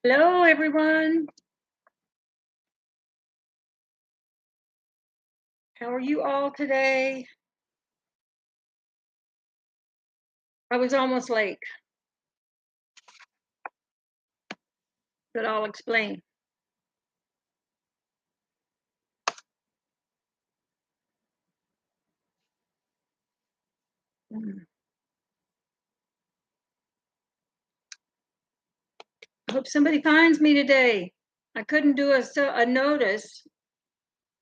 Hello, everyone. How are you all today? I was almost late, but I'll explain. I hope somebody finds me today. I couldn't do a notice.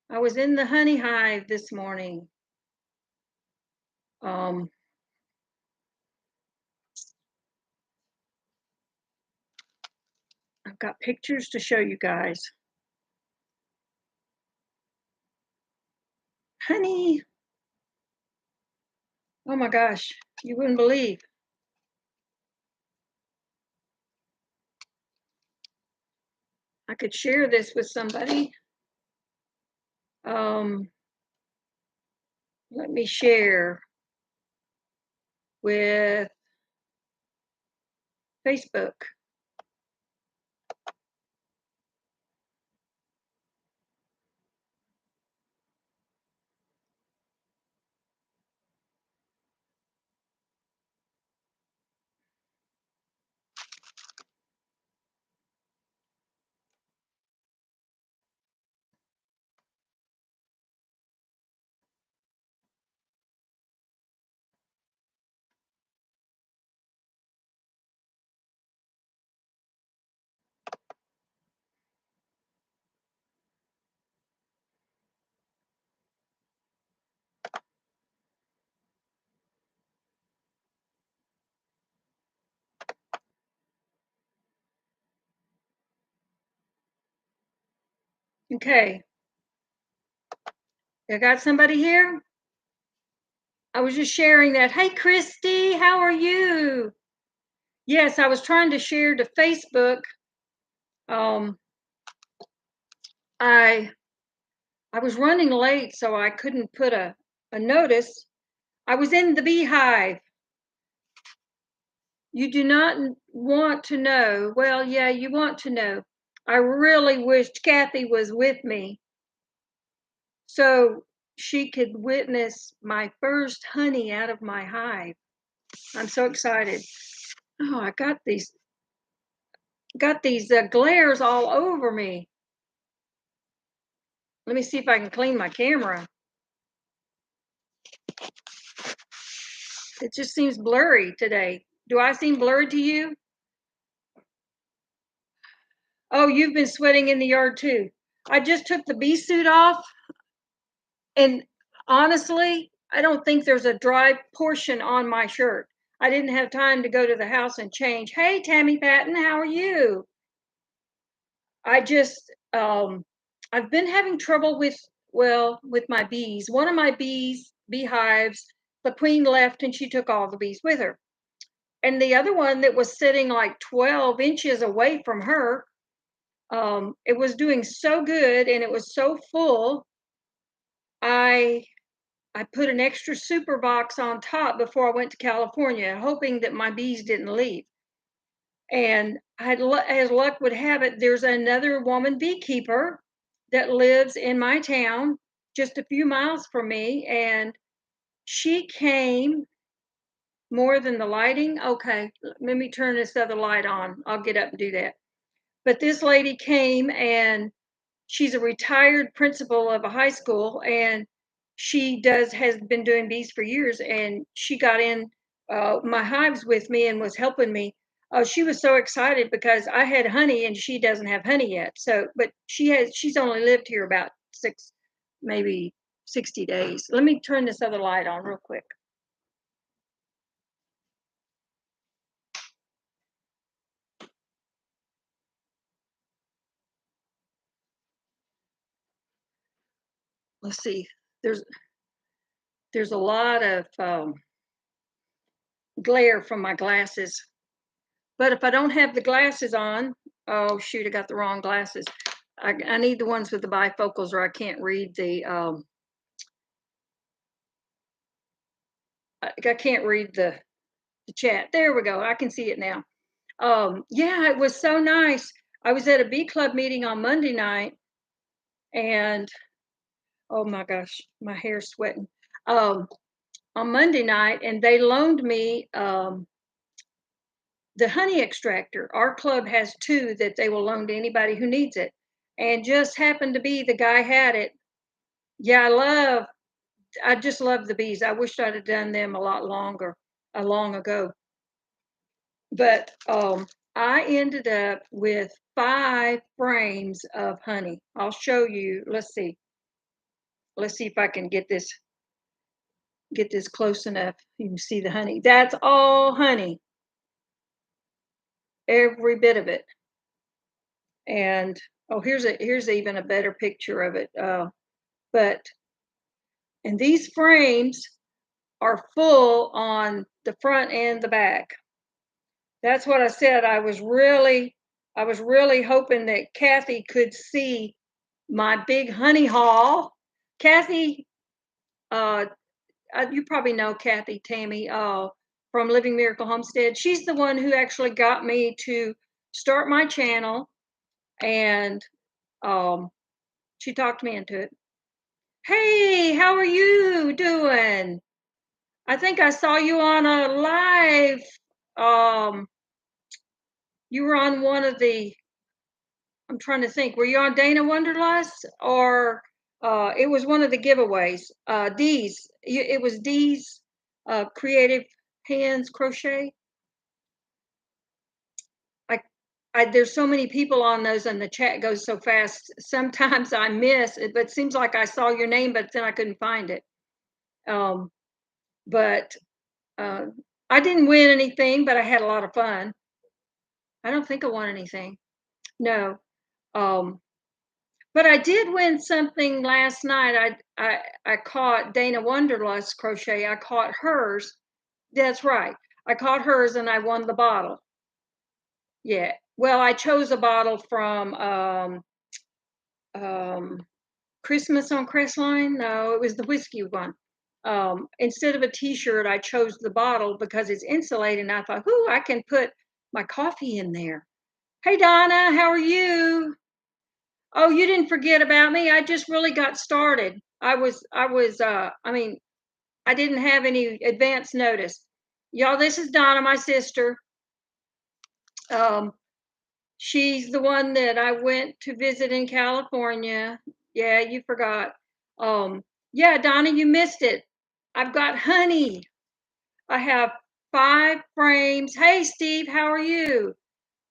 I was in the honey hive this morning. Um, I've got pictures to show you guys. Honey, oh my gosh, you wouldn't believe. I could share this with somebody. Um, Let me share with Facebook. Okay, I got somebody here. I was just sharing that. Hey, Christy, how are you? Yes, I was trying to share to Facebook. Um, I I was running late, so I couldn't put a notice. I was in the beehive. You do not want to know. Well, yeah, you want to know. I really wished Kathy was with me so she could witness my first honey out of my hive. I'm so excited. Oh, I got these glares all over me. Let me see if I can clean my camera. It just seems blurry today. Do I seem blurry to you? Oh, you've been sweating in the yard too. I just took the bee suit off, and honestly, I don't think there's a dry portion on my shirt. I didn't have time to go to the house and change. Hey, Tammy Patton, how are you? I just, I've been having trouble with my bees. One of my beehives, the queen left and she took all the bees with her. And the other one that was sitting like 12 inches away from her, it was doing so good and it was so full. I I put an extra super box on top before I went to California, hoping that my bees didn't leave. And as luck would have it, there's another woman beekeeper that lives in my town, just a few miles from me, and she came more than the lighting. Okay, let me turn this other light on. I'll get up and do that. But this lady came, and she's a retired principal of a high school, and she does has been doing bees for years, and she got in my hives with me and was helping me. She was so excited because I had honey and she doesn't have honey yet. So, but she's only lived here about maybe 60 days. Let me turn this other light on real quick. Let's see. There's there's a lot of glare from my glasses. But if I don't have the glasses on, oh shoot, I got the wrong glasses. I need the ones with the bifocals or I can't read I can't read the chat. There we go. I can see it now. Yeah, it was so nice. I was at a bee club meeting on Monday night, and oh my gosh, my hair's sweating. Um, on Monday night, and they loaned me the honey extractor. Our club has two that they will loan to anybody who needs it, and just happened to be the guy had it. Yeah, I just love the bees. I wished I'd have done them a lot longer, long ago. But I ended up with 5 frames of honey. I'll show you. Let's see. Let's see if I can get this close enough. You can see the honey. That's all honey, every bit of it. And oh, here's even a better picture of it. But and these frames are full on the front and the back. That's what I said. I was really hoping that Kathy could see my big honey haul. Kathy, uh, you probably know Kathy Tammy from Living Miracle Homestead. She's the one who actually got me to start my channel, and um, she talked me into it. Hey, how are you doing? I think I saw you on a live. Um, you were on one of the, I'm trying to think, were you on Dana Wonderlust, or it was one of the giveaways? It was Dee's Creative Hands Crochet. I, there's so many people on those, and the chat goes so fast. Sometimes I miss it, but it seems like I saw your name, but then I couldn't find it. But uh, I didn't win anything, but I had a lot of fun. I don't think I won anything. No. Um, but I did win something last night. I caught Dana Wonderlust Crochet. I caught hers. That's right. I caught hers and I won the bottle. Yeah. Well, I chose a bottle from um, Christmas on Crestline. No, it was the whiskey one. Instead of a t-shirt, I chose the bottle because it's insulated. And I thought, ooh, I can put my coffee in there. Hey, Donna, how are you? Oh, you didn't forget about me. I just really got started. I mean, I didn't have any advance notice. Y'all, this is Donna, my sister. Um, she's the one that I went to visit in California. Yeah, you forgot. Yeah, Donna, you missed it. I've got honey. I have 5 frames. Hey, Steve, how are you?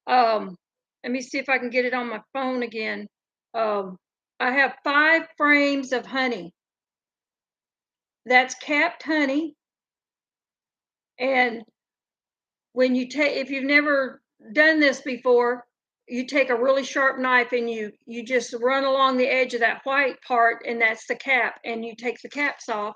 Um, Let me see if I can get it on my phone again. I have 5 frames of honey. That's capped honey. And when you take, if you've never done this before, you take a really sharp knife and you just run along the edge of that white part, and that's the cap, and you take the caps off,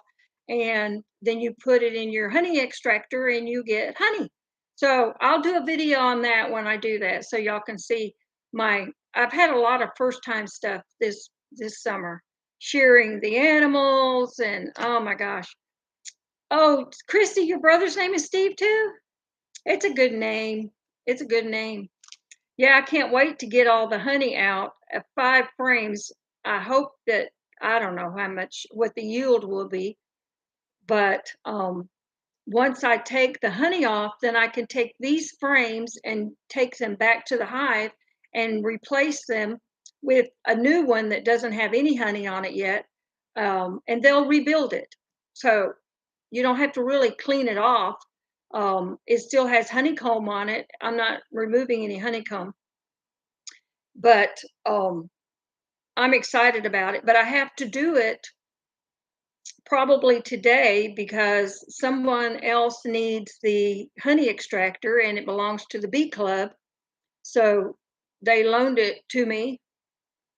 and then you put it in your honey extractor and you get honey. So I'll do a video on that when I do that, so y'all can see I've had a lot of first time stuff this summer, shearing the animals, and oh my gosh. Oh, Christy, your brother's name is Steve too? It's a good name. It's a good name. Yeah, I can't wait to get all the honey out at 5 frames. I hope that, I don't know what the yield will be, but once I take the honey off, then I can take these frames and take them back to the hive and replace them with a new one that doesn't have any honey on it yet, and they'll rebuild it. So you don't have to really clean it off. It still has honeycomb on it. I'm not removing any honeycomb, but I'm excited about it. But I have to do it probably today because someone else needs the honey extractor and it belongs to the bee club. So they loaned it to me.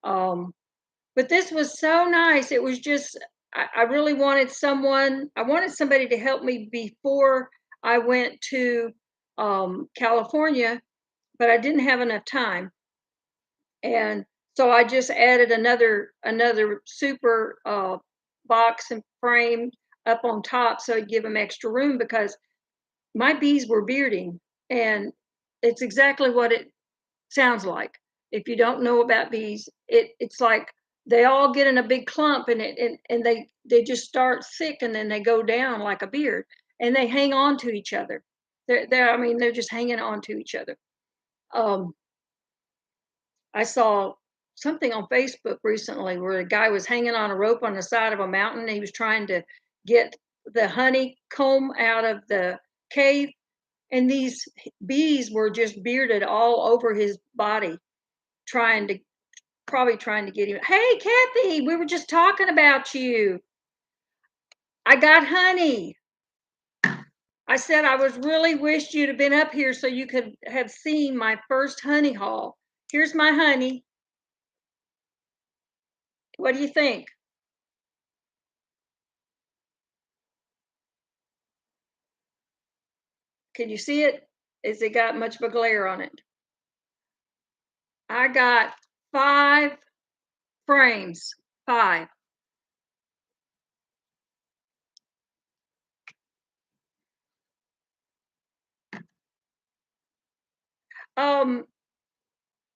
But this was so nice. It was just, I really I wanted somebody to help me before I went to California, but I didn't have enough time. And so I just added another super box and frame up on top so it'd give them extra room, because my bees were bearding, and it's exactly what it sounds like. If you don't know about bees, it's like they all get in a big clump, and they just start thick, and then they go down like a beard, and they hang on to each other. I mean, they're just hanging on to each other. Um, I saw something on Facebook recently where a guy was hanging on a rope on the side of a mountain. He was trying to get the honeycomb out of the cave, and these bees were just bearded all over his body, trying to probably trying to get him. Hey, Kathy, we were just talking about you. I got honey. I said I was really wished you'd have been up here so you could have seen my first honey haul. Here's my honey. What do you think? Can you see it? Is it got much of a glare on it? I got 5 frames. 5. Um,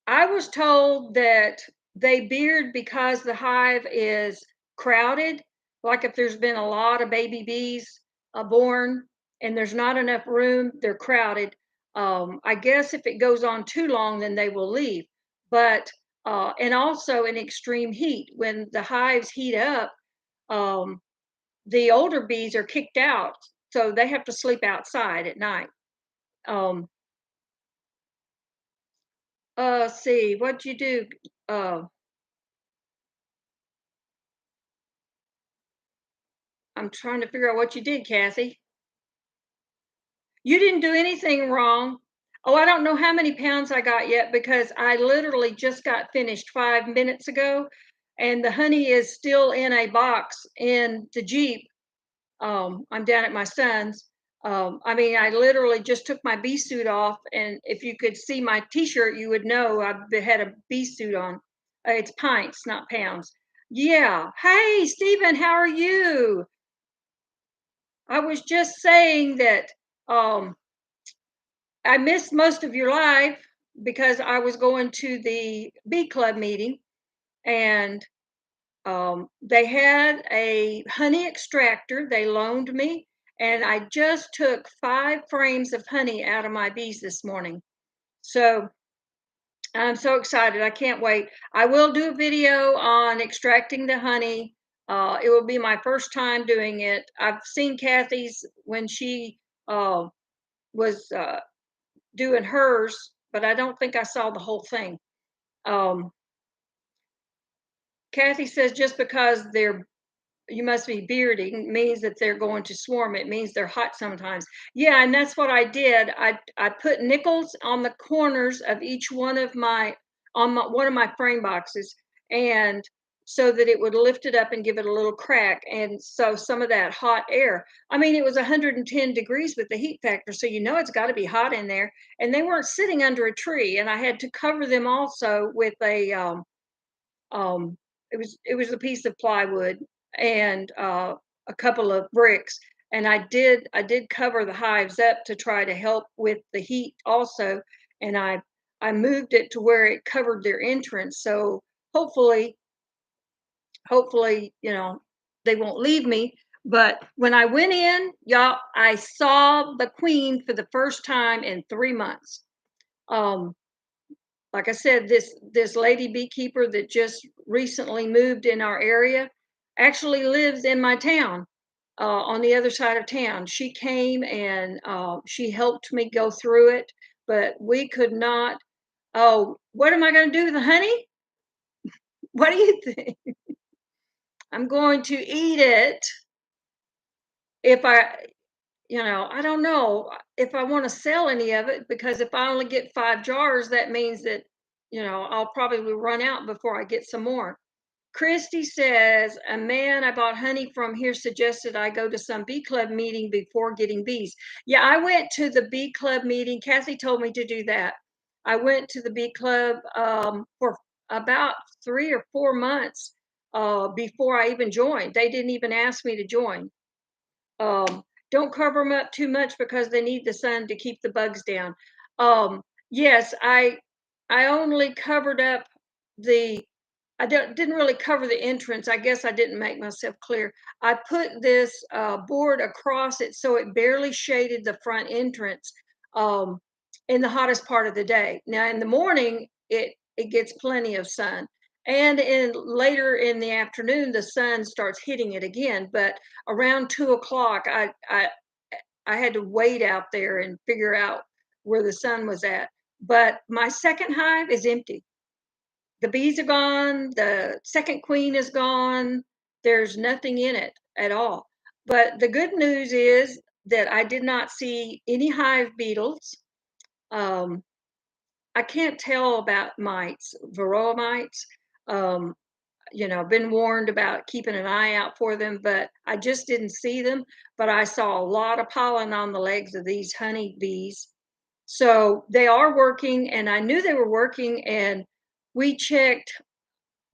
I was told that they beard because the hive is crowded. Like if there's been a lot of baby bees born and there's not enough room, they're crowded. I guess if it goes on too long, then they will leave. But and also in extreme heat, when the hives heat up, um, the older bees are kicked out, so they have to sleep outside at night. Um, see, what'd you do? Uh, I'm trying to figure out what you did, Kathy. You didn't do anything wrong. Oh, I don't know how many pounds I got yet because I literally just got finished 5 minutes ago, and the honey is still in a box in the Jeep. I'm down at my son's. I mean, I literally just took my bee suit off, and if you could see my T-shirt, you would know I had a bee suit on. It's pints, not pounds. Yeah. Hey, Stephen, how are you? I was just saying that um, I missed most of your live because I was going to the bee club meeting, and they had a honey extractor they loaned me, and I just took 5 frames of honey out of my bees this morning. So I'm so excited. I can't wait. I will do a video on extracting the honey. It will be my first time doing it. I've seen Kathy's when she was doing hers, but I don't think I saw the whole thing. Um, Kathy says just because they're you must be bearding means that they're going to swarm. It means they're hot sometimes. Yeah, and that's what I did. I put nickels on the corners of each one of my one of my frame boxes, and so that it would lift it up and give it a little crack, and so some of that hot air. I mean, it was 110 degrees with the heat factor, so you know it's got to be hot in there. And they weren't sitting under a tree, and I had to cover them also with a um, it was a piece of plywood and a couple of bricks, and I did cover the hives up to try to help with the heat also, and I moved it to where it covered their entrance, so hopefully they won't leave me. But when I went in, y'all, I saw the queen for the first time in 3 months. um like I said, this lady beekeeper that just recently moved in our area actually lives in my town, on the other side of town. She came and she helped me go through it, but we could not. Oh, what am I going to do with the honey? What do you think? I'm going to eat it if I don't know if I want to sell any of it, because if I only get 5 jars, that means that, I'll probably run out before I get some more. Christy says, a man I bought honey from here suggested I go to some bee club meeting before getting bees. Yeah, I went to the bee club meeting. Kathy told me to do that. I went to the bee club for about 3 or 4 months before I even joined. They didn't even ask me to join. Um, don't cover them up too much because they need the sun to keep the bugs down. Yes, I only covered up the didn't really cover the entrance. I guess I didn't make myself clear. I put this board across it so it barely shaded the front entrance um, in the hottest part of the day. Now in the morning, it gets plenty of sun, and in later in the afternoon, the sun starts hitting it again. But around 2 o'clock, I had to wait out there and figure out where the sun was at. But my second hive is empty. The bees are gone, the second queen is gone. There's nothing in it at all. But the good news is that I did not see any hive beetles. Um, I can't tell about mites, varroa mites. Um, I've been warned about keeping an eye out for them, but I just didn't see them. But I saw a lot of pollen on the legs of these honey bees. So they are working, and I knew they were working, and we checked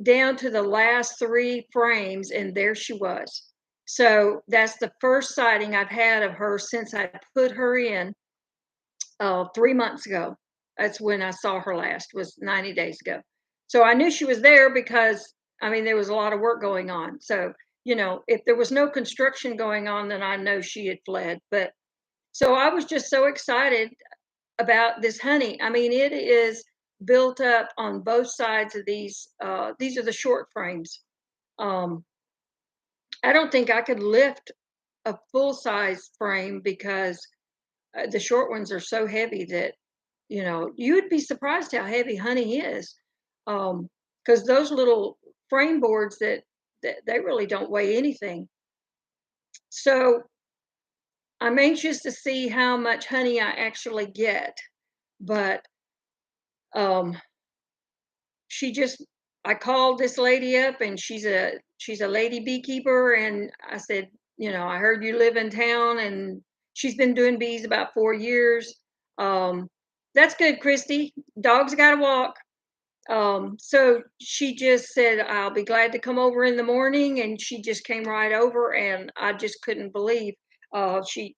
down to the last 3 frames, and there she was. So that's the first sighting I've had of her since I put her in 3 months ago. That's when I saw her last, was 90 days ago. So I knew she was there because, I mean, there was a lot of work going on. So, if there was no construction going on, then I know she had fled. But so I was just so excited about this honey. I mean, it is built up on both sides of these. These are the short frames. Um, I don't think I could lift a full size frame because the short ones are so heavy that you would be surprised how heavy honey is. Because those little frame boards that they really don't weigh anything. So I'm anxious to see how much honey I actually get. But um, she just I called this lady up, and she's a lady beekeeper, and I said, I heard you live in town, and she's been doing bees about 4 years. Um, that's good, Christy. Dogs got to walk. So she just said, I'll be glad to come over in the morning, and she just came right over, and I just couldn't believe she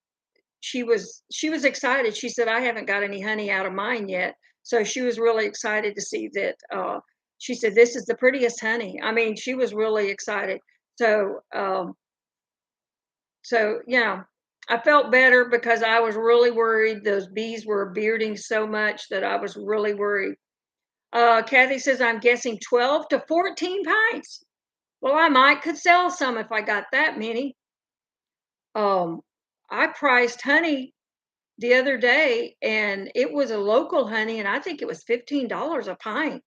she was excited. She said, I haven't got any honey out of mine yet. So she was really excited to see that. She said, this is the prettiest honey. I mean, she was really excited. So, I felt better because I was really worried. Those bees were bearding so much that I was really worried. Kathy says, I'm guessing 12 to 14 pints. Well, I might could sell some if I got that many. Um, I priced honey the other day, and it was a local honey, and I think it was $15 a pint.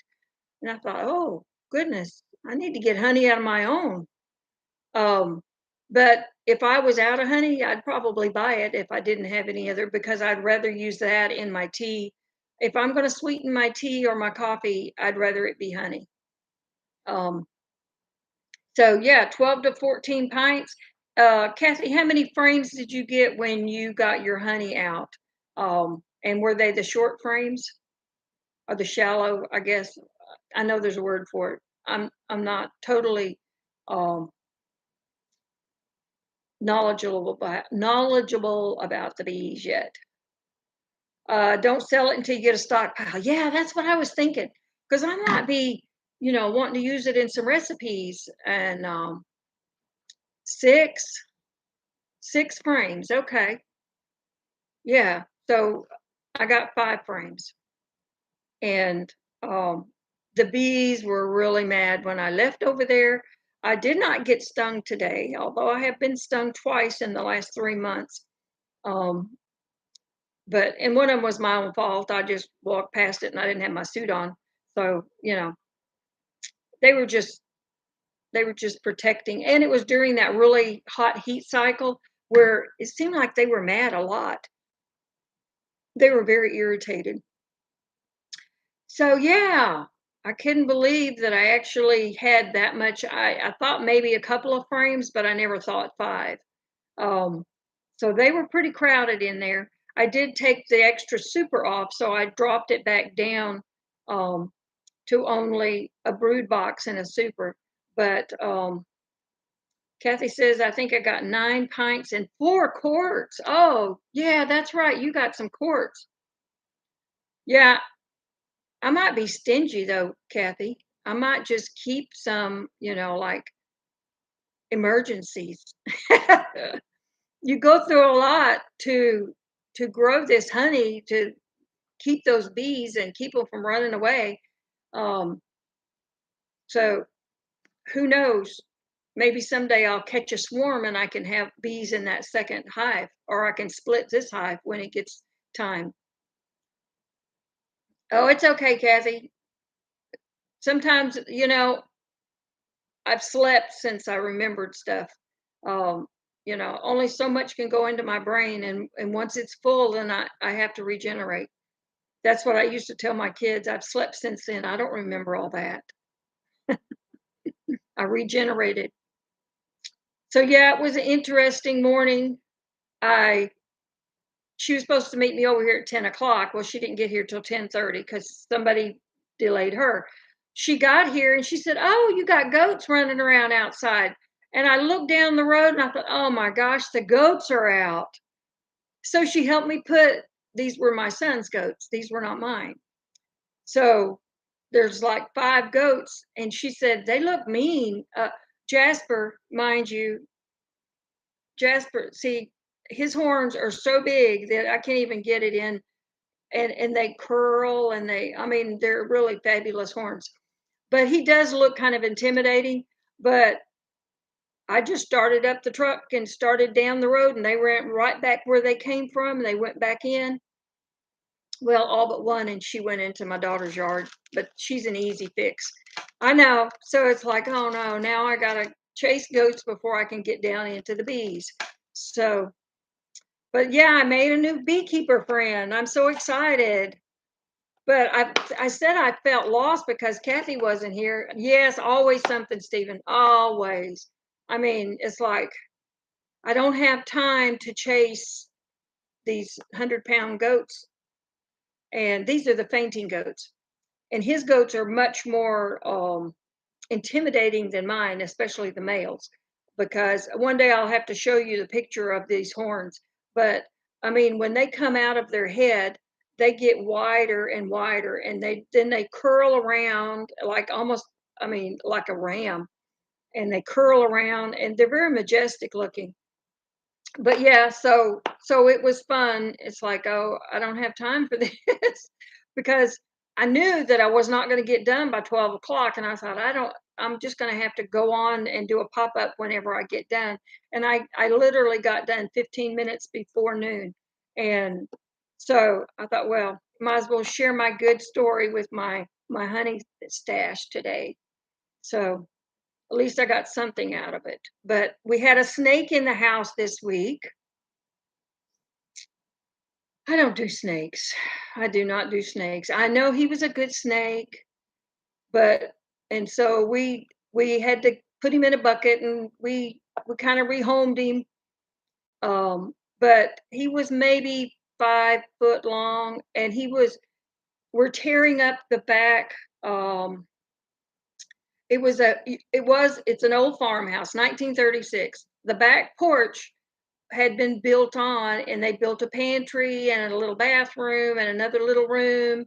And I thought, oh goodness, I need to get honey out of my own. Um, but if I was out of honey, I'd probably buy it if I didn't have any other, because I'd rather use that in my tea. If I'm going to sweeten my tea or my coffee, I'd rather it be honey. Um, so yeah, 12 to 14 pints. Kathy, how many frames did you get when you got your honey out? And were they the short frames or the shallow? I guess I know there's a word for it. I'm not totally um, knowledgeable about the bees yet. Don't sell it until you get a stockpile. Yeah, that's what I was thinking, because I might be, wanting to use it in some recipes. And six frames. Okay. Yeah. So I got 5 frames, and the bees were really mad when I left over there. I did not get stung today, although I have been stung twice in the last 3 months. Um, and one of them was my own fault. I just walked past it and I didn't have my suit on. So, they were just they were just protecting. And it was during that really hot heat cycle where it seemed like they were mad a lot. They were very irritated. So yeah, I couldn't believe that I actually had that much. I thought maybe a couple of frames, but I never thought 5. Um, so they were pretty crowded in there. I did take the extra super off, so I dropped it back down um, to only a brood box and a super. But Kathy says, I think I got 9 pints and 4 quarts. Oh, yeah, that's right. You got some quarts. Yeah, I might be stingy though, Kathy. I might just keep some, like emergencies. You go through a lot to grow this honey to keep those bees and keep them from running away. Um, so who knows? Maybe someday I'll catch a swarm and I can have bees in that second hive, or I can split this hive when it gets time. Oh, it's okay, Kathy. Sometimes, I've slept since I remembered stuff. Um, only so much can go into my brain, and once it's full, then I have to regenerate. That's what I used to tell my kids. I've slept since then. I don't remember all that. I regenerated. So yeah, it was an interesting morning. I She was supposed to meet me over here at 10 o'clock. Well, she didn't get here till 10:30 because somebody delayed her. She got here and she said, "Oh, you got goats running around outside." And I looked down the road and I thought, "Oh my gosh, the goats are out." So she helped me these were my son's goats. These were not mine. So there's like 5 goats. And she said, "They look mean." Jasper, mind you, Jasper, see, his horns are so big that I can't even get it in, and they curl, and they're really fabulous horns. But he does look kind of intimidating. But I just started up the truck and started down the road, and they ran right back where they came from, and they went back in. Well, all but one, and she went into my daughter's yard, but she's an easy fix. I know. So it's like, oh no, now I gotta chase goats before I can get down into the bees. So, but yeah, I made a new beekeeper friend. I'm so excited. But I said I felt lost because Kathy wasn't here. Yes, always something, Stephen. Always. It's like I don't have time to chase these 100-pound goats. And these are the fainting goats. And his goats are much more intimidating than mine, especially the males, because one day I'll have to show you the picture of these horns. But when they come out of their head, they get wider and wider, and they curl around like almost, like a ram, and they curl around, and they're very majestic looking. But yeah, so it was fun. It's like, oh, I don't have time for this because I knew that I was not going to get done by 12 o'clock. And I thought, I'm just going to have to go on and do a pop up whenever I get done. And I literally got done 15 minutes before noon. And so I thought, well, might as well share my good story with my honey stash today. So at least I got something out of it. But we had a snake in the house this week. I don't do snakes. I do not do snakes. I know he was a good snake, but and so we had to put him in a bucket, and we kind of rehomed him. But he was maybe 5 foot long, and we're tearing up the back. It's an old farmhouse, 1936. The back porch had been built on, and they built a pantry and a little bathroom and another little room.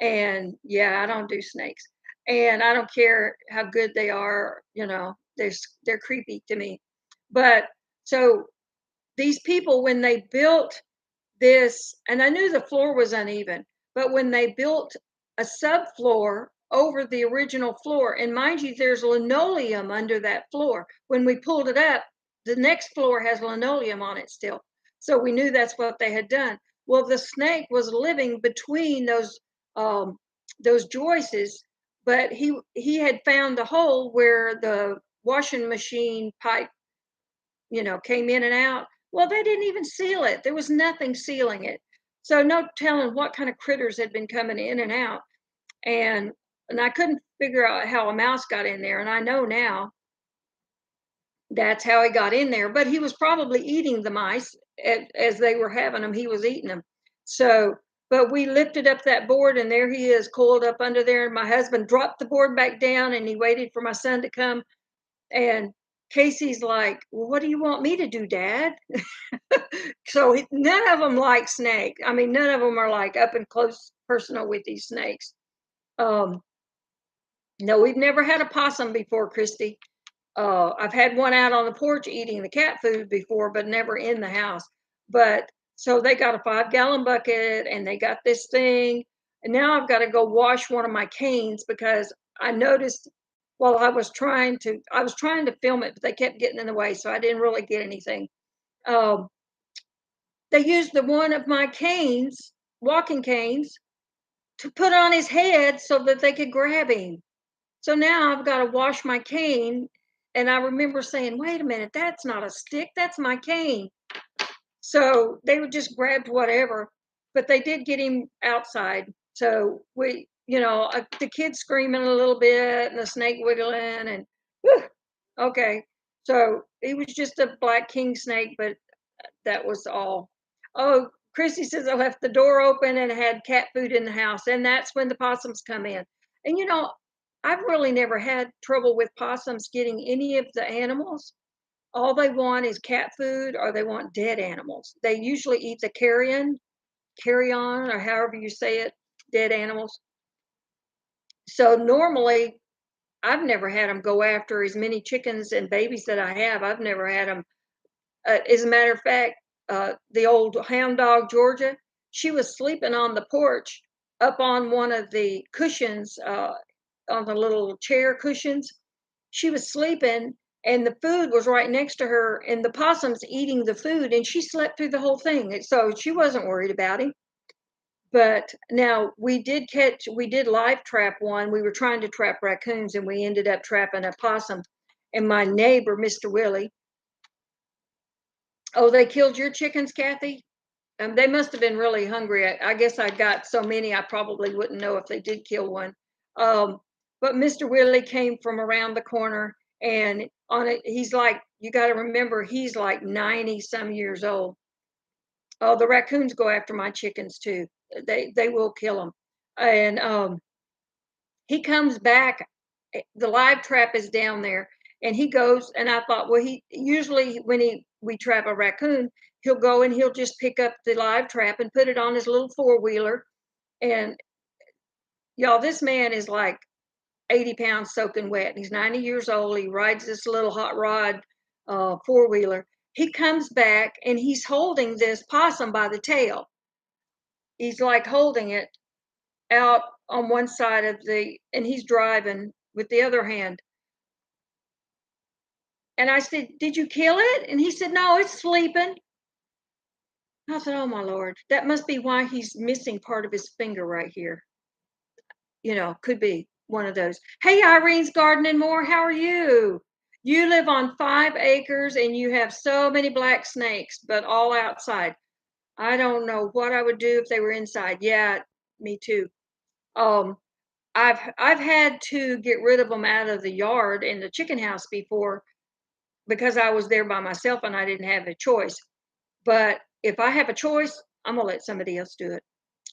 And yeah, I don't do snakes, and I don't care how good they are. They're creepy to me. But so these people, when they built this, and I knew the floor was uneven, but when they built a subfloor over the original floor, and mind you, there's linoleum under that floor. When we pulled it up, the next floor has linoleum on it still. So we knew that's what they had done. Well, the snake was living between those joists, but he had found the hole where the washing machine pipe came in and out. Well, they didn't even seal it. There was nothing sealing it. So no telling what kind of critters had been coming in and out. And I couldn't figure out how a mouse got in there. And I know now that's how he got in there. But he was probably eating the mice as they were having them. He was eating them. So, but we lifted up that board, and there he is, coiled up under there. And my husband dropped the board back down, and he waited for my son to come. And Casey's like, "Well, what do you want me to do, Dad?" So none of them like snake. None of them are like up and close personal with these snakes. Um, no, we've never had a possum before, Christy. I've had one out on the porch eating the cat food before, but never in the house. But so they got a 5-gallon bucket and they got this thing. And now I've got to go wash one of my canes because I noticed while I was trying to film it, but they kept getting in the way. So I didn't really get anything. Um, they used the one of my canes, walking canes, to put on his head so that they could grab him. So now I've got to wash my cane. And I remember saying, wait a minute, that's not a stick, that's my cane. So they would just grabbed whatever, but they did get him outside. So the kids screaming a little bit and the snake wiggling and whew, okay. So he was just a black king snake, but that was all. Oh, Chrissy says I left the door open and had cat food in the house, and that's when the possums come in. And I've really never had trouble with possums getting any of the animals. All they want is cat food or they want dead animals. They usually eat the carrion, or however you say it, dead animals. So normally, I've never had them go after as many chickens and babies that I have. I've never had them. As a matter of fact, the old hound dog, Georgia, she was sleeping on the porch up on one of the cushions, on the little chair cushions. She was sleeping and the food was right next to her and the possum's eating the food and she slept through the whole thing. So she wasn't worried about him. But now we did live trap one. We were trying to trap raccoons and we ended up trapping a possum. And my neighbor, Mr. Willie, oh, they killed your chickens, Kathy? They must have been really hungry. I guess I got so many, I probably wouldn't know if they did kill one. But Mr. Willie came from around the corner and on it, he's like, you got to remember, he's like 90 some years old. Oh, the raccoons go after my chickens too. They will kill them. And he comes back. The live trap is down there, and he goes. And I thought, well, he usually when we trap a raccoon, he'll go and he'll just pick up the live trap and put it on his little 4-wheeler. And y'all, this man is like 80 pounds soaking wet. He's 90 years old. He rides this little hot rod 4-wheeler. He comes back and he's holding this possum by the tail. He's like holding it out on one side and he's driving with the other hand. And I said, did you kill it? And he said, no, it's sleeping. I said, oh my Lord, that must be why he's missing part of his finger right here. Could be one of those. Hey, Irene's Garden and More, how are you? You live on 5 acres and you have so many black snakes, but all outside. I don't know what I would do if they were inside. Yeah, me too. I've had to get rid of them out of the yard in the chicken house before because I was there by myself and I didn't have a choice. But if I have a choice, I'm gonna let somebody else do it.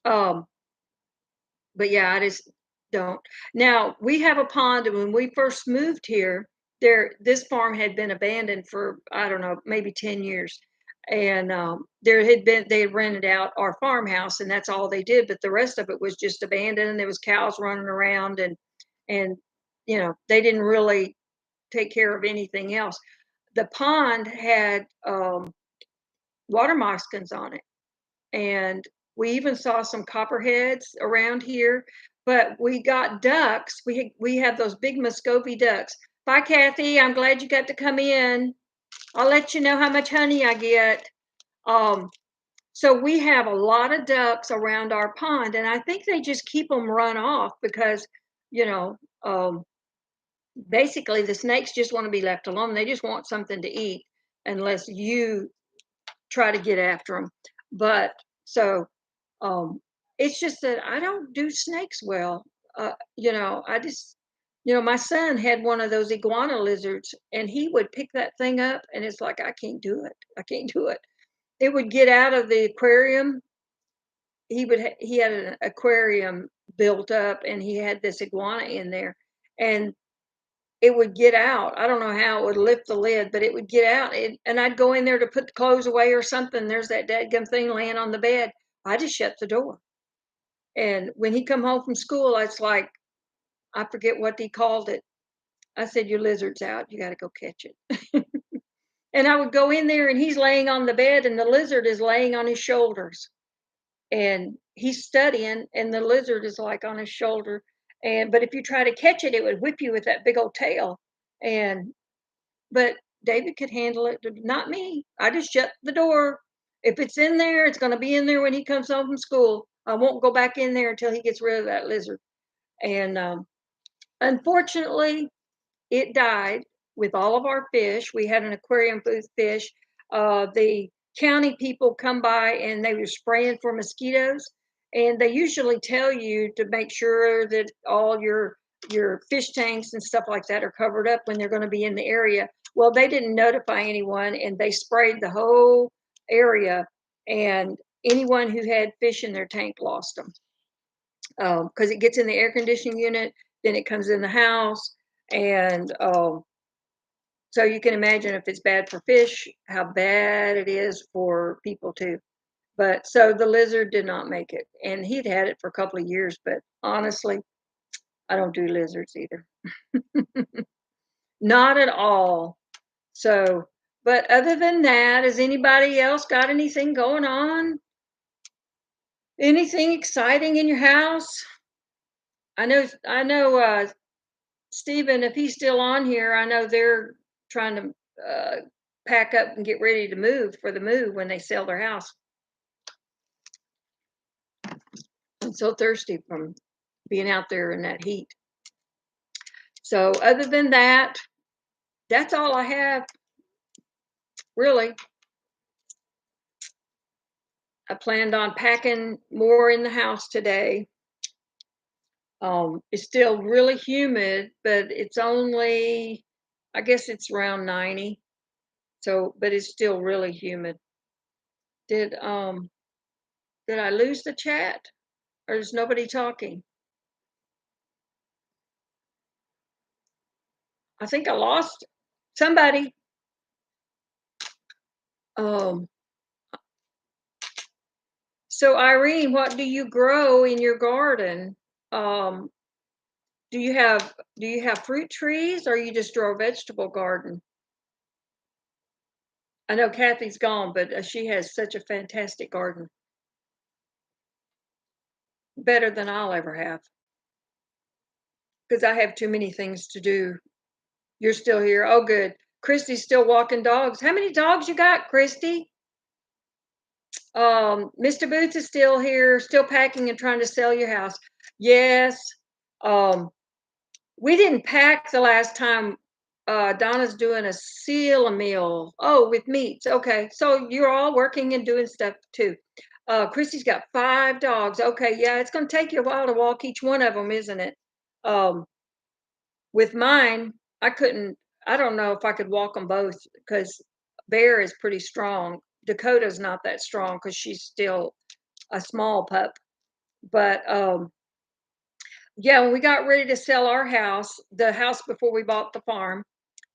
But yeah, I just don't. Now we have a pond, and when we first moved here, this farm had been abandoned for I don't know, maybe 10 years. And they had rented out our farmhouse and that's all they did, but the rest of it was just abandoned and there was cows running around and they didn't really take care of anything else. The pond had water moccasins on it, and we even saw some copperheads around here. But we got ducks. We have those big Muscovy ducks. Bye, Kathy. I'm glad you got to come in. I'll let you know how much honey I get. So we have a lot of ducks around our pond, and I think they just keep them run off because, you know, basically the snakes just want to be left alone. They just want something to eat unless you try to get after them. But so it's just that I don't do snakes well. I just, my son had one of those iguana lizards and he would pick that thing up and it's like, I can't do it. I can't do it. It would get out of the aquarium. He had an aquarium built up and he had this iguana in there and it would get out. I don't know how it would lift the lid, but it would get out. And I'd go in there to put the clothes away or something. There's that dadgum thing laying on the bed. I just shut the door. And when he come home from school, it's like, I forget what he called it. I said, "Your lizard's out. You got to go catch it." And I would go in there and he's laying on the bed and the lizard is laying on his shoulders. And he's studying and the lizard is like on his shoulder. And but if you try to catch it, it would whip you with that big old tail. And but David could handle it, not me. I just shut the door. If it's in there, it's going to be in there when he comes home from school. I won't go back in there until he gets rid of that lizard. And unfortunately, it died with all of our fish. We had an aquarium full of fish. The county people come by and they were spraying for mosquitoes. And they usually tell you to make sure that all your fish tanks and stuff like that are covered up when they're going to be in the area. Well, they didn't notify anyone and they sprayed the whole area. And anyone who had fish in their tank lost them because it gets in the air conditioning unit, then it comes in the house, and so you can imagine if it's bad for fish, how bad it is for people too. But so the lizard did not make it, and he'd had it for a couple of years. But honestly, I don't do lizards either, not at all. So, but other than that, has anybody else got anything going on? Anything exciting in your house? I know, Stephen, if he's still on here, I know they're trying to pack up and get ready to move for the move when they sell their house. I'm so thirsty from being out there in that heat. So other than that, that's all I have, really. I planned on packing more in the house today. It's still really humid, but it's only, I guess it's around 90. So, but it's still really humid. Did um did I lose the chat? Or is nobody talking? I think I lost somebody. Um, so Irene, what do you grow in your garden? Um, do you have fruit trees or you just grow a vegetable garden? I know Kathy's gone, but she has such a fantastic garden. Better than I'll ever have. Because I have too many things to do. You're still here. Oh, good. Christy's still walking dogs. How many dogs you got, Christy? Mr. Boots is still here, still packing and trying to sell your house. Yes. Um, we didn't pack the last time. Donna's doing a seal a meal. Oh, with meats. Okay. So you're all working and doing stuff too. Christy's got 5 dogs. Okay. Yeah. It's going to take you a while to walk each one of them, isn't it? Um, with mine, I don't know if I could walk them both because Bear is pretty strong. Dakota's not that strong because she's still a small pup. But yeah, when we got ready to sell our house, the house before we bought the farm,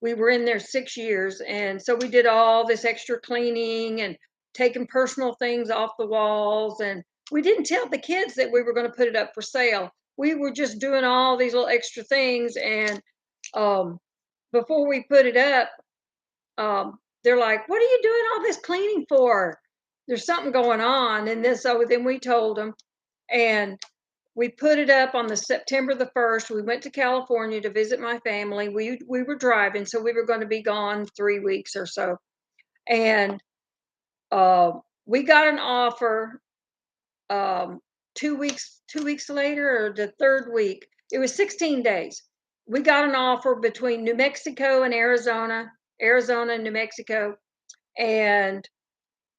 we were in there 6 years. And so we did all this extra cleaning and taking personal things off the walls. And we didn't tell the kids that we were going to put it up for sale. We were just doing all these little extra things. And um, before we put it up, they're like, "What are you doing all this cleaning for? There's something going on." And then so then we told them, and we put it up on the September the 1st. We went to California to visit my family. We were driving, so we were going to be gone 3 weeks or so. And uh, we got an offer 2 weeks later, or the third week. It was 16 days. We got an offer between New Mexico and Arizona and New Mexico, and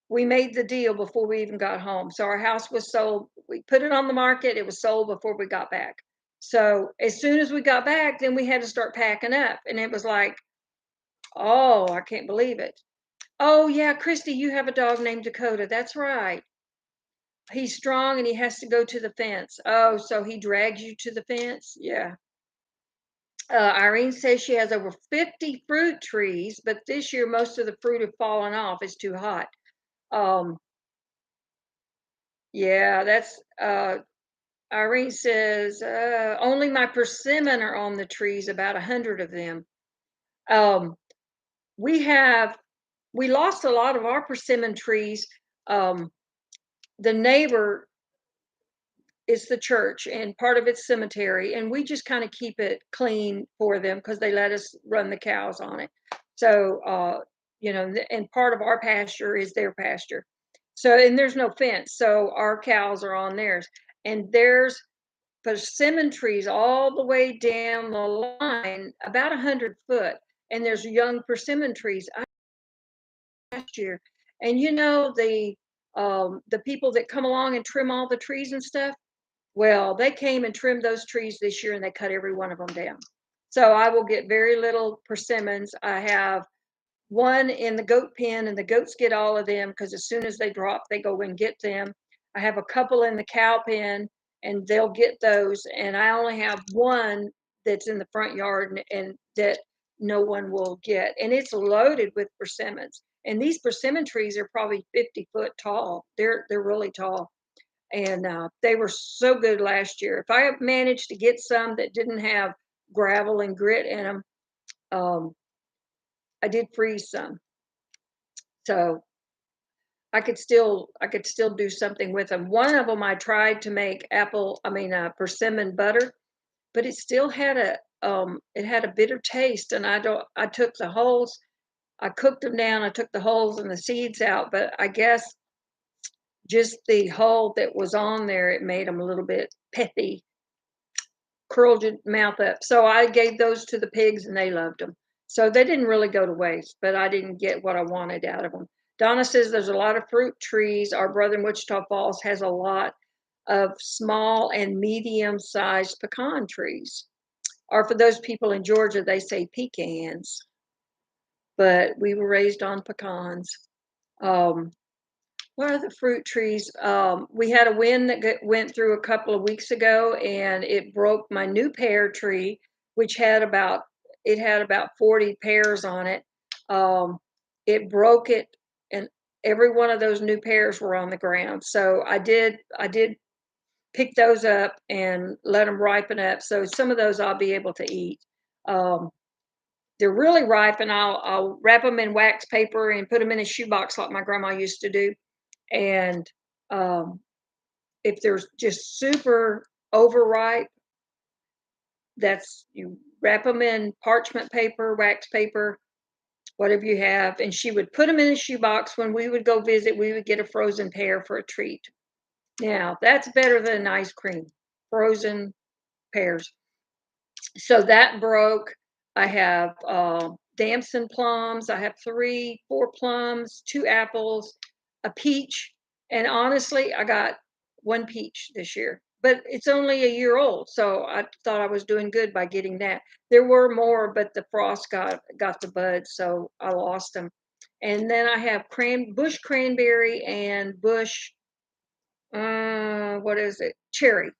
we made the deal before we even got home. So our house was sold. We put it on the market. It was sold before we got back. So as soon as we got back, then we had to start packing up. And it was like, oh, I can't believe it. Oh, yeah, Christy, you have a dog named Dakota. That's right. He's strong and he has to go to the fence. Oh, so he drags you to the fence? Yeah. Irene says she has over 50 fruit trees, but this year most of the fruit have fallen off. It's too hot. Um, yeah, that's Irene says, only my persimmon are on the trees, about 100 of them. Um, we lost a lot of our persimmon trees. The neighbor is the church, and part of it's cemetery, and we just kind of keep it clean for them because they let us run the cows on it. So, and part of our pasture is their pasture. So, and there's no fence, so our cows are on theirs. And there's persimmon trees all the way down the line, about 100 foot, and there's young persimmon trees last year. And the people that come along and trim all the trees and stuff, well, they came and trimmed those trees this year and they cut every one of them down. So I will get very little persimmons. I have one in the goat pen, and the goats get all of them because as soon as they drop, they go and get them. I have a couple in the cow pen, and they'll get those. And I only have one that's in the front yard, and that no one will get. And it's loaded with persimmons. And these persimmon trees are probably 50 foot tall. They're really tall. And they were so good last year. If I managed to get some that didn't have gravel and grit in them, I did freeze some, so I could still do something with them. One of them I tried to make persimmon butter, but it still had a bitter taste. And I took the hulls, I cooked them down, I took the hulls and the seeds out, but I guess just the hull that was on there, it made them a little bit pithy, curled your mouth up. So I gave those to the pigs and they loved them. So they didn't really go to waste, but I didn't get what I wanted out of them. Donna says there's a lot of fruit trees. Our brother in Wichita Falls has a lot of small and medium sized pecan trees. Or for those people in Georgia, they say pecans, but we were raised on pecans. Um, what are the fruit trees? We had a wind that went through a couple of weeks ago, and it broke my new pear tree, which had about 40 pears on it. It broke it, and every one of those new pears were on the ground. So I did pick those up and let them ripen up. So some of those I'll be able to eat. Um, they're really ripe, and I'll wrap them in wax paper and put them in a shoebox like my grandma used to do. And um, if they're just super overripe, you wrap them in parchment paper, wax paper, whatever you have. And she would put them in a shoebox. When we would go visit, we would get a frozen pear for a treat. Now, that's better than ice cream, frozen pears. So that broke. I have damson plums. I have 4 plums, 2 apples, a peach. And honestly, I got 1 peach this year, but it's only a year old. So I thought I was doing good by getting that. There were more, but the frost got the buds, so I lost them. And then I have bush cranberry and bush, what is it? Cherry.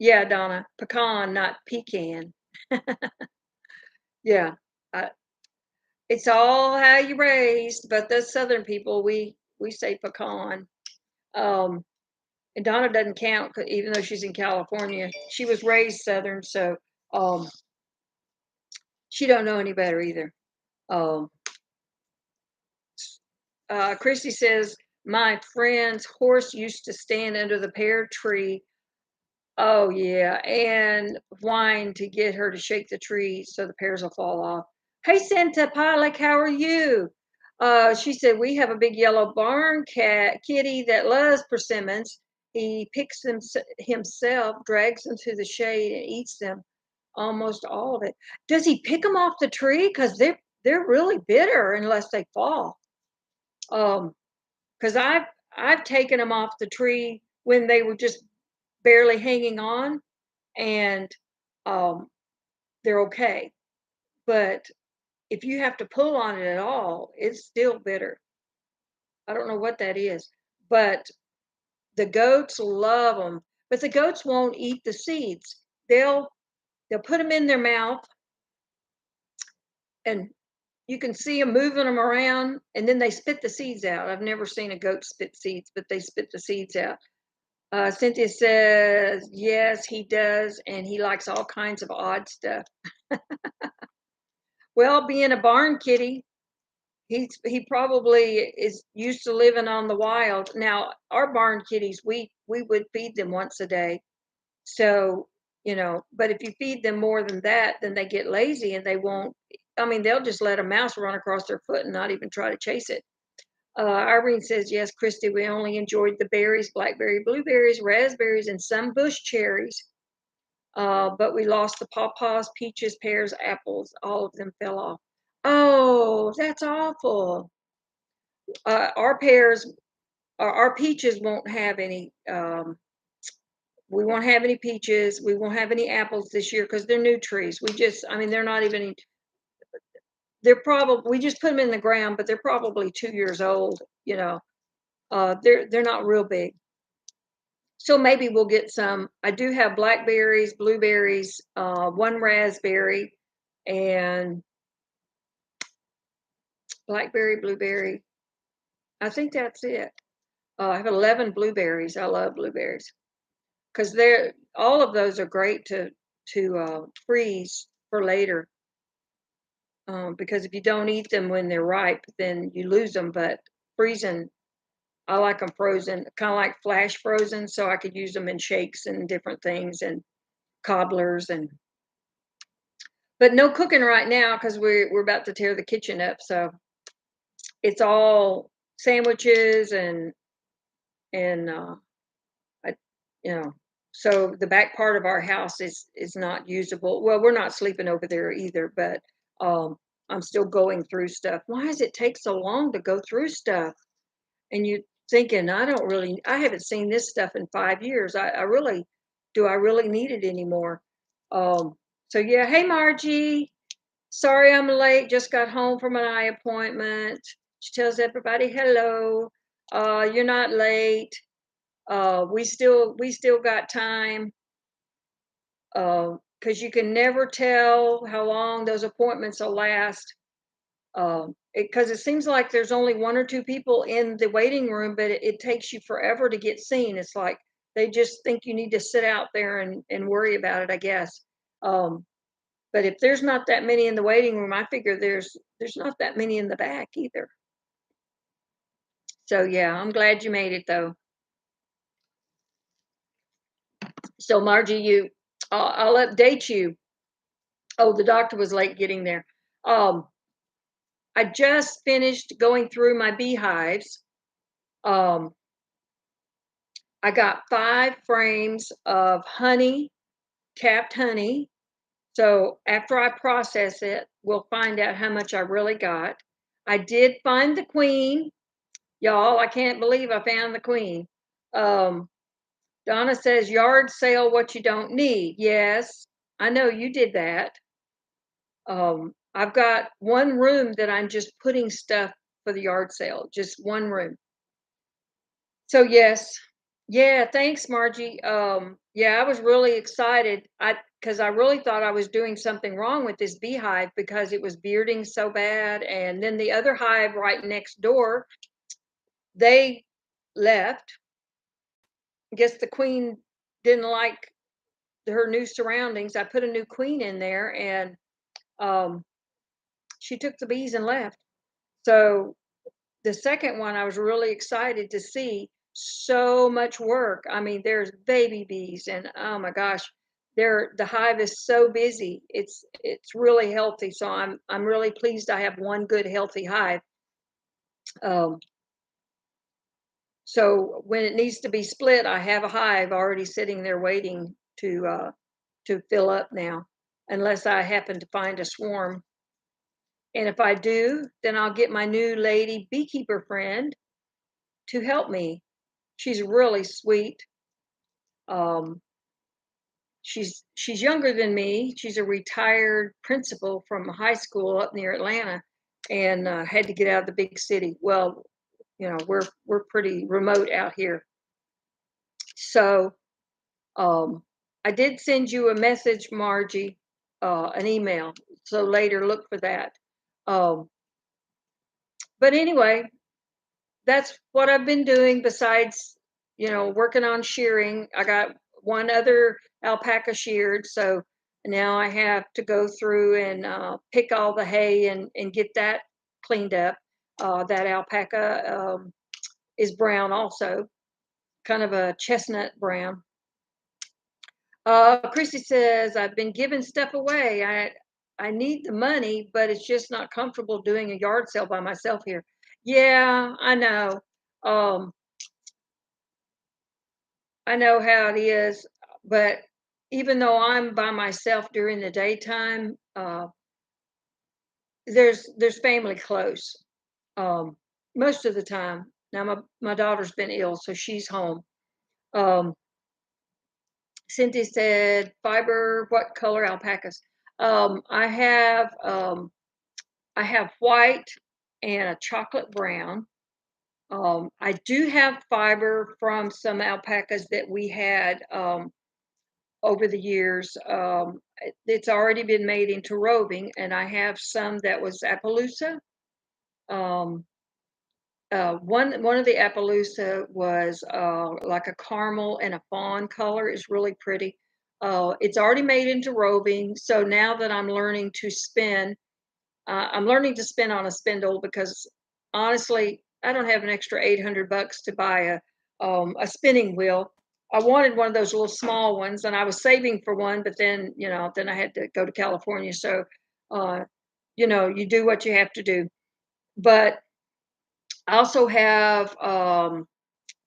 Yeah, Donna, pecan, not pecan. Yeah, I, it's all how you raised, but the Southern people, we say pecan. Um, and Donna doesn't count, even though she's in California. She was raised Southern, so um, she don't know any better either. Um, Christy says my friend's horse used to stand under the pear tree. Oh yeah, and whine to get her to shake the tree so the pears will fall off. Hey Santa Pollock, how are you? She said we have a big yellow barn kitty that loves persimmons. He picks them himself, drags them to the shade, and eats them, almost all of it. Does he pick them off the tree? Because they're really bitter unless they fall. Because I've taken them off the tree when they were just barely hanging on, and um, they're okay. But if you have to pull on it at all, it's still bitter. I don't know what that is, but the goats love them. But the goats won't eat the seeds. They'll put them in their mouth, and you can see them moving them around, and then they spit the seeds out. I've never seen a goat spit seeds, but they spit the seeds out. Cynthia says, yes, he does, and he likes all kinds of odd stuff. Well, being a barn kitty, he probably is used to living on the wild. Now, our barn kitties, we would feed them once a day. So, but if you feed them more than that, then they get lazy and they won't. I mean, they'll just let a mouse run across their foot and not even try to chase it. Irene says, yes, Christy, we only enjoyed the berries, blackberry, blueberries, raspberries, and some bush cherries. But we lost the pawpaws, peaches, pears, apples. All of them fell off. Oh, that's awful. Our pears, our peaches won't have any. We won't have any peaches. We won't have any apples this year because they're new trees. I mean, they're not even. They're probably, we just put them in the ground, but they're probably 2 years old. They're not real big. So maybe we'll get some. I do have blackberries, blueberries, one raspberry, and blackberry, blueberry. I think that's it. I have 11 blueberries. I love blueberries because they're all of those are great to freeze for later. Because if you don't eat them when they're ripe, then you lose them. But freezing, I like them frozen, kind of like flash frozen, so I could use them in shakes and different things and cobblers and. But no cooking right now because we're about to tear the kitchen up. So it's all sandwiches and I, you know. So the back part of our house is not usable. Well, we're not sleeping over there either, but I'm still going through stuff. Why does it take so long to go through stuff? And you thinking, I haven't seen this stuff in 5 years. Do I really need it anymore? So yeah, hey Margie. Sorry I'm late. Just got home from an eye appointment. She tells everybody hello. You're not late. We still got time. Because you can never tell how long those appointments will last. Because it seems like there's only one or two people in the waiting room, but it takes you forever to get seen. It's like they just think you need to sit out there and worry about it, I guess. But if there's not that many in the waiting room, I figure there's not that many in the back either. So yeah, I'm glad you made it though. So Margie, I'll update you. Oh, the doctor was late getting there. I just finished going through my beehives. Um, I got 5 frames of honey, capped honey. So after I process it, we'll find out how much I really got. I did find the queen. Y'all, I can't believe I found the queen. Um, Donna says, yard sale what you don't need. Yes, I know you did that. I've got one room that I'm just putting stuff for the yard sale, just one room. So yes, yeah, thanks, Margie. Yeah, I was really excited. Because I really thought I was doing something wrong with this beehive because it was bearding so bad, and then the other hive right next door, they left. I guess the queen didn't like her new surroundings. I put a new queen in there, and um, she took the bees and left. So the second one, I was really excited to see so much work. I mean, there's baby bees, and oh my gosh, the hive is so busy. It's really healthy. So I'm really pleased I have one good healthy hive. Um, so when it needs to be split, I have a hive already sitting there waiting to fill up now, unless I happen to find a swarm. And if I do, then I'll get my new lady beekeeper friend to help me. She's really sweet. Um, she's younger than me. She's a retired principal from a high school up near Atlanta, and had to get out of the big city. Well, we're pretty remote out here. So I did send you a message, Margie, an email. So later, look for that. Um, but anyway, that's what I've been doing besides working on shearing. I got one other alpaca sheared, so now I have to go through and pick all the hay and get that cleaned up. That alpaca is brown also, kind of a chestnut brown. Chrissy says, I've been giving stuff away. I need the money, but it's just not comfortable doing a yard sale by myself here. Yeah, I know. Um, I know how it is, but even though I'm by myself during the daytime, there's family close. Um, Most of the time. Now my daughter's been ill, so she's home. Um, Cynthia said, fiber, what color alpacas? Um, I have um, I have white and a chocolate brown. I do have fiber from some alpacas that we had over the years. It's already been made into roving, and I have some that was Appaloosa. Um, one of the Appaloosa was like a caramel and a fawn color. Is really pretty. It's already made into roving, so now that I'm learning to spin on a spindle because honestly, I don't have an extra $800 to buy a spinning wheel. I wanted one of those little small ones, and I was saving for one, but then I had to go to California. So, uh, you do what you have to do. But I also have I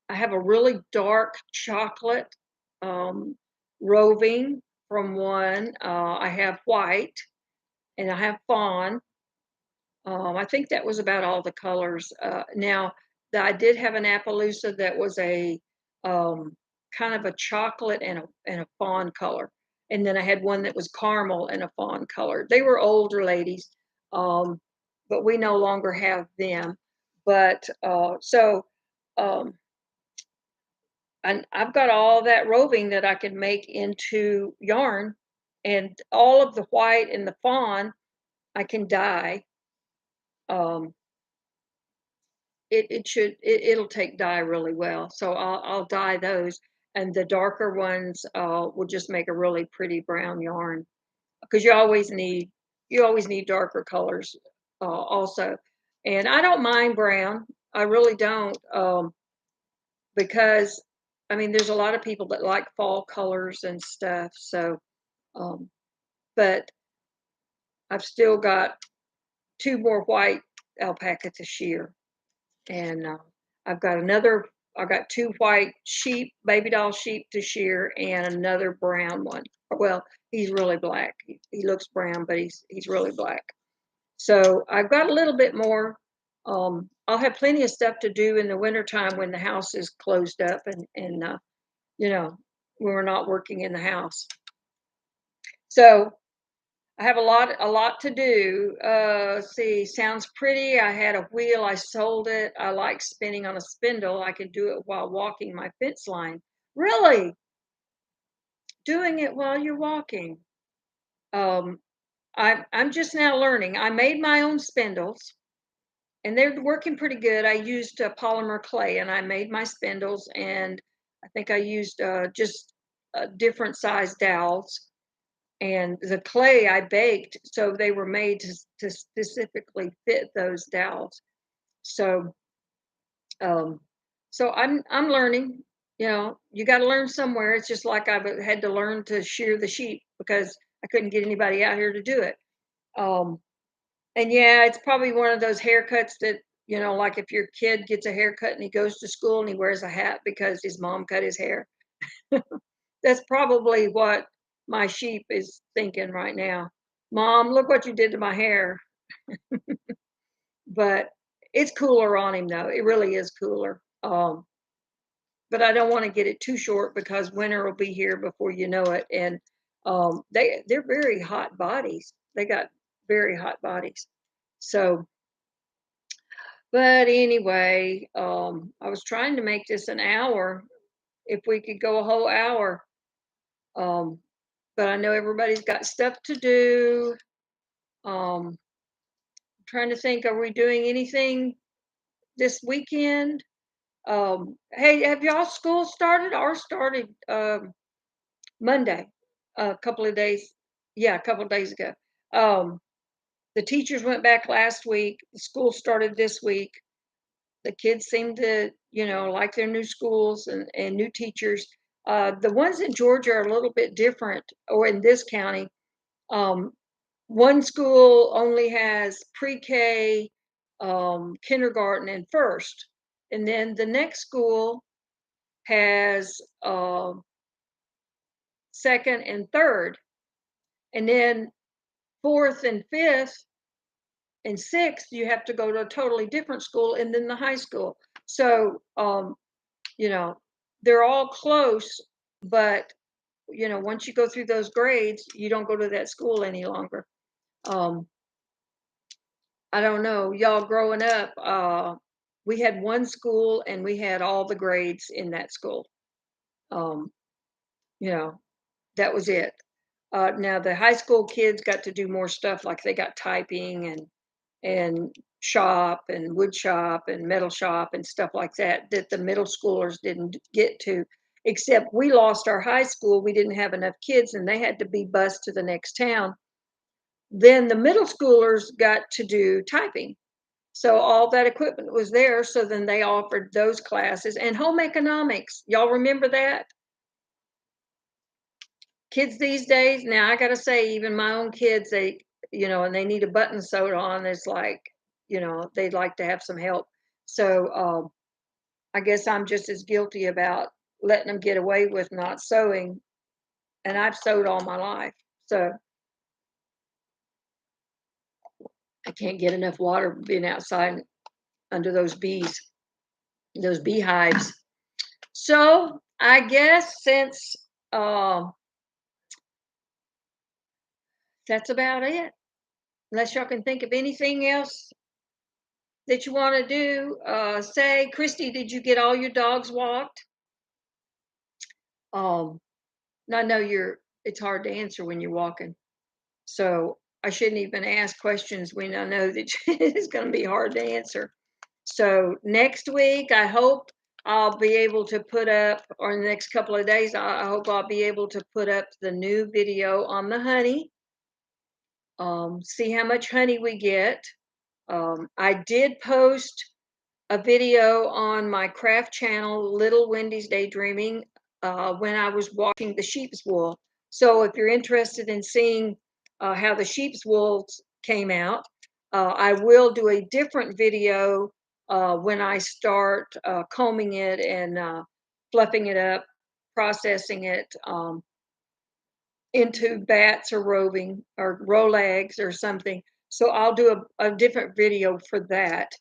have a really dark chocolate um, roving from one. I have white and I have fawn. I think that was about all the colors. Now, I did have an Appaloosa that was a um, kind of a chocolate and a fawn color, and then I had one that was caramel and a fawn color. They were older ladies, um, but we no longer have them. But um, and I've got all that roving that I can make into yarn, and all of the white and the fawn I can dye. Um, it'll take dye really well. So I'll dye those, and the darker ones will just make a really pretty brown yarn because you always need darker colors also. And I don't mind brown. I really don't because I mean there's a lot of people that like fall colors and stuff. So um, but I've still got two more white alpaca to shear. And I've got two white sheep, baby doll sheep to shear, and another brown one. Well, he's really black. He looks brown, but he's really black. So I've got a little bit more. I'll have plenty of stuff to do in the wintertime when the house is closed up and you know when we're not working in the house. So I have a lot to do. See, sounds pretty. I had a wheel. I sold it. I like spinning on a spindle. I can do it while walking my fence line. Really? Doing it while you're walking. Um, I'm just now learning. I made my own spindles, and they're working pretty good. I used polymer clay, and I made my spindles, and I think I used just different size dowels. And the clay I baked, so they were made to specifically fit those dowels. So um, so I'm learning. You got to learn somewhere. It's just like I've had to learn to shear the sheep because I couldn't get anybody out here to do it. Um, and yeah, it's probably one of those haircuts that like if your kid gets a haircut and he goes to school and he wears a hat because his mom cut his hair. That's probably what my sheep is thinking right now. Mom, look what you did to my hair. But it's cooler on him though. It really is cooler. But I don't want to get it too short because winter will be here before you know it. And they're very hot bodies. They got very hot bodies. So, but anyway, I was trying to make this an hour. If we could go a whole hour. Um, but I know everybody's got stuff to do. Um, Trying to think, are we doing anything this weekend? Hey, have y'all school started? Ours started Monday, a couple of days. Yeah, a couple of days ago. Um, the teachers went back last week. The school started this week. The kids seem to, like their new schools and new teachers. The ones in Georgia are a little bit different, or in this county. Um, one school only has pre-K, kindergarten, and first, and then the next school has second and third, and then fourth and fifth and sixth you have to go to a totally different school, and then the high school. So you know they're all close, but once you go through those grades, you don't go to that school any longer. um I don't know, y'all growing up, we had one school and we had all the grades in that school. Um, you know, that was it. Now the high school kids got to do more stuff, like they got typing and shop and wood shop and metal shop and stuff like that, that the middle schoolers didn't get to. Except we lost our high school. We didn't have enough kids and they had to be bused to the next town. Then the middle schoolers got to do typing. So all that equipment was there. So then they offered those classes and home economics. Y'all remember that? Kids these days, now I gotta say, even my own kids, and they need a button sewed on. It's like, they'd like to have some help. So I guess I'm just as guilty about letting them get away with not sewing. And I've sewed all my life. So I can't get enough water being outside under those bees, those beehives. So I guess since that's about it. Unless y'all can think of anything else that you want to do, say, Christy, did you get all your dogs walked? Um, I know it's hard to answer when you're walking. So I shouldn't even ask questions when I know that it's going to be hard to answer. So next week, I hope I'll be able to put up, or in the next couple of days, I hope I'll be able to put up the new video on the honey. See how much honey we get. I did post a video on my craft channel, Little Wendy's Daydreaming, when I was washing the sheep's wool. So if you're interested in seeing how the sheep's wool came out, I will do a different video when I start combing it and fluffing it up, processing it into bats or roving or Rolegs or something. So I'll do a different video for that,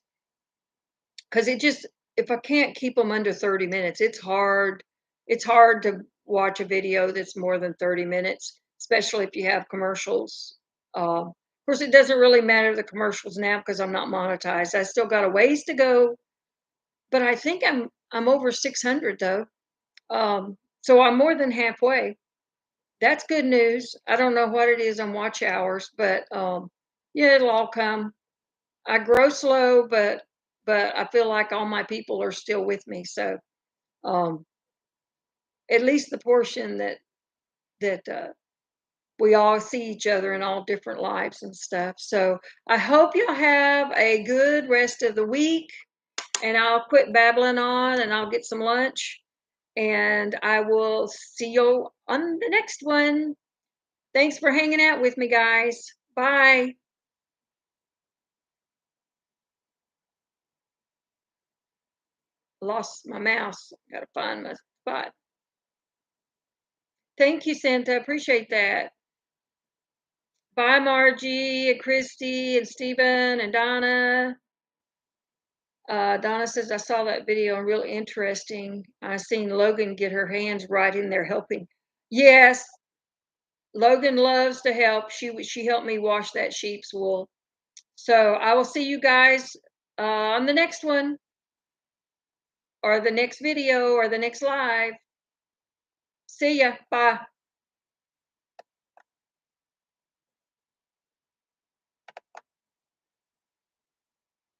because if I can't keep them under 30 minutes, it's hard to watch a video that's more than 30 minutes, especially if you have commercials. Of course, it doesn't really matter the commercials now because I'm not monetized. I still got a ways to go, but I think I'm over 600 though. So I'm more than halfway. That's good news. I don't know what it is on watch hours, but yeah, it'll all come. I grow slow, but I feel like all my people are still with me. So um, at least the portion that we all see each other in all different lives and stuff. So I hope you'll have a good rest of the week, and I'll quit babbling on and I'll get some lunch, and I will see you on the next one. Thanks for hanging out with me, guys. Bye. Lost my mouse. Gotta find my spot. Thank you, Santa. Appreciate that. Bye, Margie and Christy and Stephen and Donna. Donna says, I saw that video and real interesting. I seen Logan get her hands right in there helping. Yes, Logan loves to help. She helped me wash that sheep's wool. So I will see you guys on the next one, or the next video, or the next live. See ya. Bye.